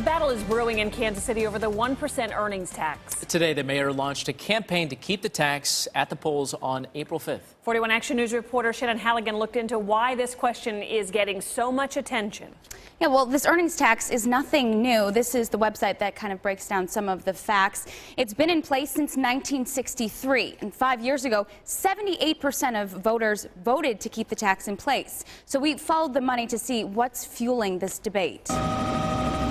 battle is brewing in Kansas City over the 1% earnings tax. Today, the mayor launched a campaign to keep the tax at the polls on April 5th. 41 Action News reporter Shannon Halligan looked into why this question is getting so much attention. Yeah, well, this earnings tax is nothing new. This is the website that kind of breaks down some of the facts. It's been in place since 1963, and 5 years ago, 78% of voters voted to keep the tax in place. So we followed the money to see what's fueling this debate.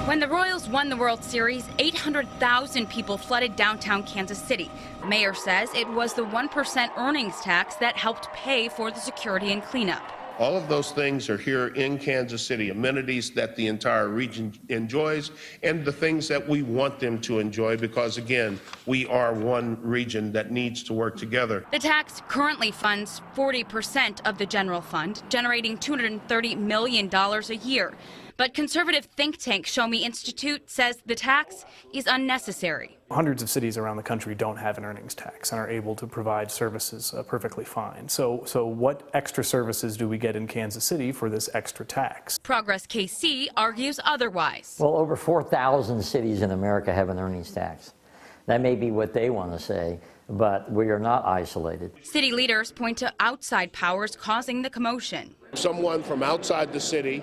When the Royals won the World Series, 800,000 people flooded downtown Kansas City. The mayor says it was the 1% earnings tax that helped pay for the security and cleanup. All of those things are here in Kansas City, amenities that the entire region enjoys and the things that we want them to enjoy because, again, we are one region that needs to work together. The tax currently funds 40% of the general fund, generating $230 million a year. But conservative think tank Show Me Institute says the tax is unnecessary. Hundreds of cities around the country don't have an earnings tax and are able to provide services perfectly fine. So what extra services do we get in Kansas City for this extra tax? Progress KC argues otherwise. Well, over 4,000 cities in America have an earnings tax. That may be what they want to say, but we are not isolated. City leaders point to outside powers causing the commotion. Someone from outside the city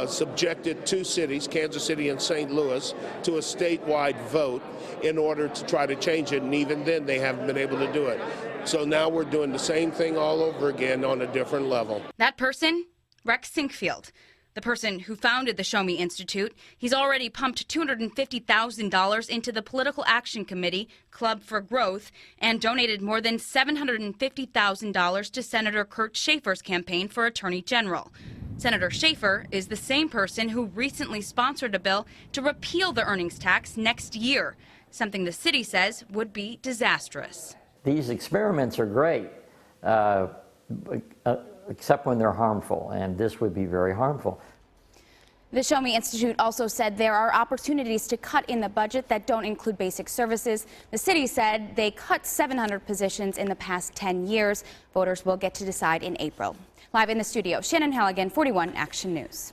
subjected two cities, Kansas City and St. Louis, to a statewide vote in order to try to change it, and even then they haven't been able to do it. So now we're doing the same thing all over again on a different level. That person? Rex Sinkfield, the person who founded the Show Me Institute. He's already pumped $250,000 into the Political Action Committee, Club for Growth, and donated more than $750,000 to Senator Kurt Schafer's campaign for Attorney General. Senator Schafer is the same person who recently sponsored a bill to repeal the earnings tax next year, something the city says would be disastrous. These experiments are great, except when they're harmful, and this would be very harmful. The Show Me Institute also said there are opportunities to cut in the budget that don't include basic services. The city said they cut 700 positions in the past 10 years. Voters will get to decide in April. Live in the studio, Shannon Halligan, 41 Action News.